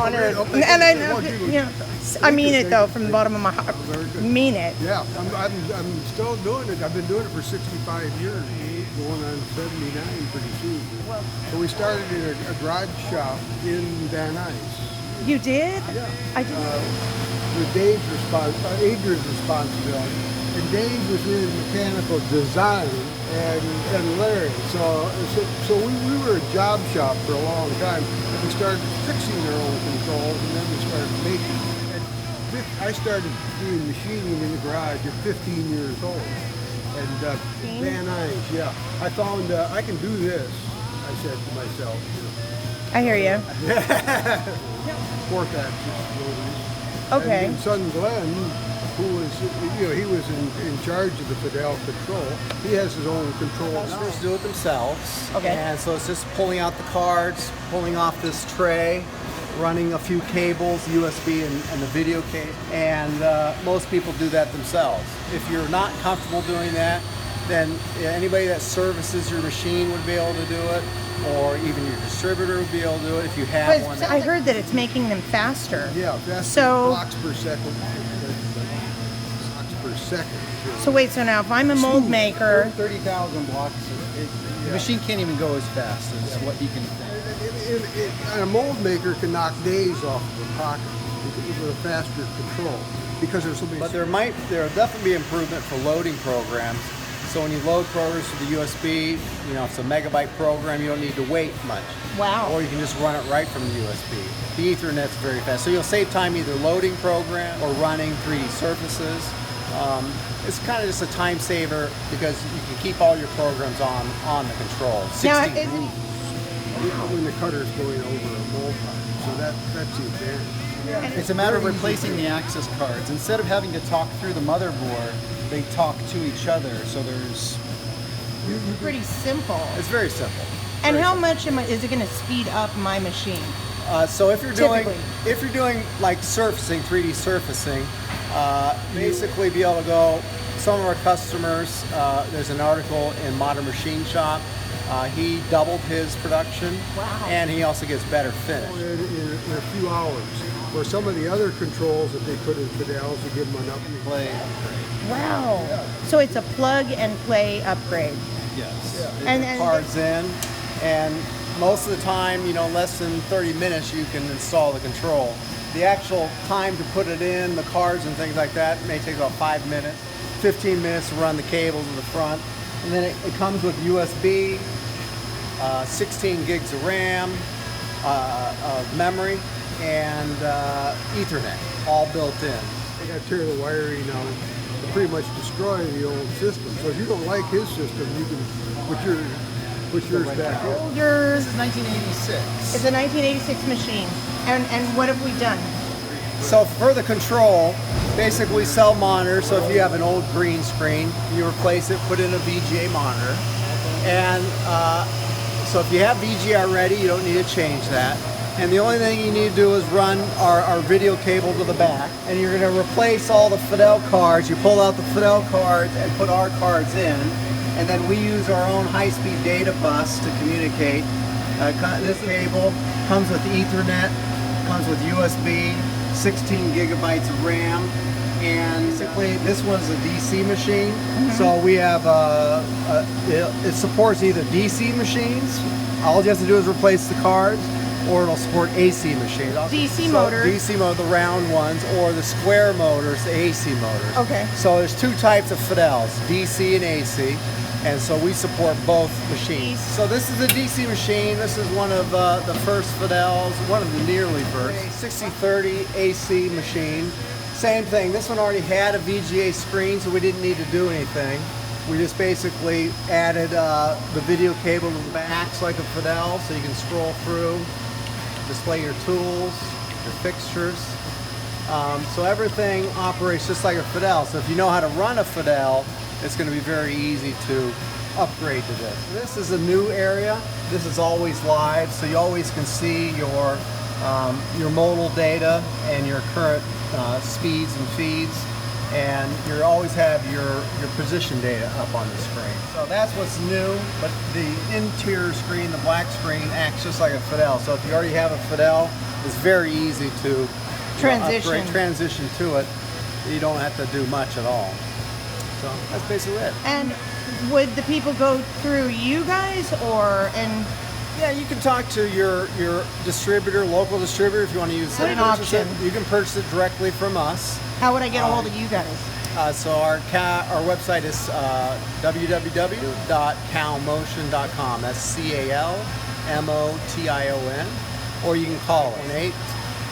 honored. Oh, And I know, you know, I mean it though, from the bottom of my heart. Mean it. Yeah, I'm still doing it. I've been doing it for 65 years, going on 79 pretty soon. So we started in a garage shop in Van Nuys. You did? Yeah. I did. With Adrian's responsibility. And Dave was in mechanical design and Larry. So we were a job shop for a long time. And we started fixing our own controls, and then we started making. And I started doing machining in the garage at 15 years old. And Van Nuys, yeah. I found I can do this, I said to myself. I hear you. Fourth axis rotors. Okay. And son Glenn, who was, he was in charge of the Fidel control. He has his own control. Customers do it themselves. Okay. And so it's just pulling out the cards, pulling off this tray, running a few cables, USB and the video cable. And most people do that themselves. If you're not comfortable doing that, then anybody that services your machine would be able to do it, or even your distributor would be able to do it if you have one. I heard that it's making them faster. Yeah, faster. So Blocks per second. Blocks per second. So wait, so now if I'm a mold maker, 30,000 blocks. The machine can't even go as fast as what he can think. And a mold maker can knock days off of the pocket with a faster control because there's so many. But there'll definitely be improvement for loading programs. So when you load programs to the USB, it's a megabyte program, you don't need to wait much. wow. Or you can just run it right from the USB. The Ethernet's very fast. So you'll save time either loading program or running 3D surfaces. It's kind of just a time saver because you can keep all your programs on the control. Now, 16 is it, when the cutter's going over a mold part. So that's the advantage. It's a matter of replacing the access cards. Instead of having to talk through the motherboard, they talk to each other. So there's... pretty simple. It's very simple. And how much is it going to speed up my machine? So if you're Typically. doing like surfacing, 3D surfacing, basically be able to go. Some of our customers, there's an article in Modern Machine Shop. He doubled his production, Wow. and he also gets better finish. In a few hours. Where some of the other controls that they put in Fidels to give them an upgrade. play upgrade. Wow. So it's a plug and play upgrade. Yes. And Cards in, and most of the time, less than 30 minutes you can install the control. The actual time to put it in, the cards and things like that, may take about 5 minutes, 15 minutes to run the cables in the front. And then it comes with USB, 16 gigs of RAM, of memory, and Ethernet, all built in. They got to tear the wiring out to pretty much destroy the old system. So if you don't like his system, you can put yours back in. Yours This is 1986. is a 1986 machine. And what have we done? So for the control, basically we sell monitors. So if you have an old green screen, you replace it, put in a VGA monitor. And so if you have VGA already, you don't need to change that. And the only thing you need to do is run our video cable to the back. And you're going to replace all the Fidel cards. You pull out the Fidel cards and put our cards in. And then we use our own high-speed data bus to communicate. This cable comes with Ethernet, comes with USB, 16 gigabytes of RAM. And basically this one's a DC machine. So we have, it supports either DC machines. All you have to do is replace the cards. Or it'll support AC machines. DC motor. DC motor, the round ones, or the square motors, the AC motors. Okay. So there's two types of Fidels, DC and AC, and so we support both machines. So this is a DC machine. This is one of the first Fidels, one of the nearly first. 6030 AC machine. Same thing. This one already had a VGA screen, so we didn't need to do anything. We just basically added the video cable to the back, acts like a Fidel, so you can scroll through, display your tools, your fixtures. So everything operates just like a Fidel. So if you know how to run a Fidel, it's going to be very easy to upgrade to this. This is a new area. This is always live, so you always can see your modal data and your current speeds and feeds. and you always have your position data up on the screen. So that's what's new, but the interior screen, the black screen, acts just like a Fidel. So if you already have a Fidel, it's very easy to transition to it. You don't have to do much at all. So that's basically it. And would the people go through you guys, or Yeah, you can talk to your distributor, local distributor, if you want to use What an option. You can purchase it directly from us. how would I get a hold of you guys? So our website is www.calmotion.com. That's CALMOTION. Or you can call us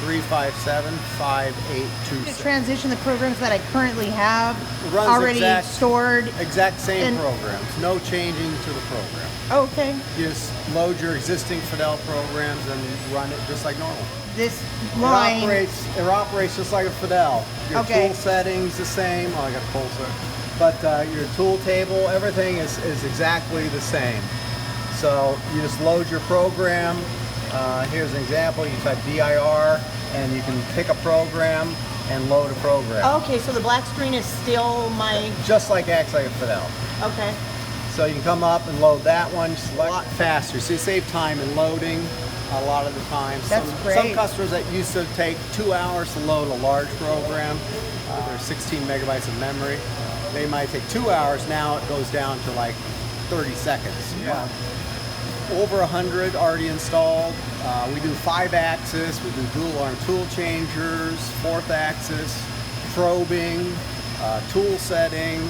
1-8-357-5826. Transition the programs that I currently have It runs already stored. Exact same And- programs. No changing to the program. Okay, You just load your existing Fidel programs and run it just like normal. this line. It operates just like a Fidel. Your Okay. tool settings the same. Oh, I got a pull set. But your tool table, everything is exactly the same. So you just load your program. Here's an example. You type DIR and you can pick a program and load a program. Okay, so the black screen is still my. Just like acts like a Fidel. Okay. So you can come up and load that one just a lot faster. So you save time in loading a lot of the time. That's Some great. customers that used to take 2 hours to load a large program, there's 16 megabytes of memory. They might take 2 hours. Now it goes down to like 30 seconds. Wow. Over 100 already installed. We do 5-axis, we do dual arm tool changers, 4th axis, probing, tool setting.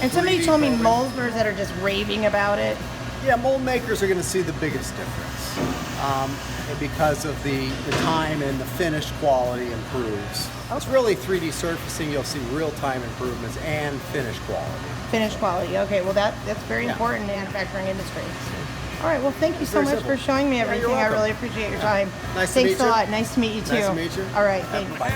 And somebody 3D told me programming. molders that are just raving about it. Yeah, mold makers are going to see the biggest difference because of the time and the finished quality improves. It's really 3D surfacing. You'll see real-time improvements and finished quality. Finished quality. Okay, well that's very Yeah. important in the manufacturing industry. All right, well thank you so Very much simple. for showing me Yeah, you're everything. I welcome. really appreciate your time. Nice to Thanks meet a you. lot. Nice to meet you too. Nice to meet you. All right, thanks. Bye.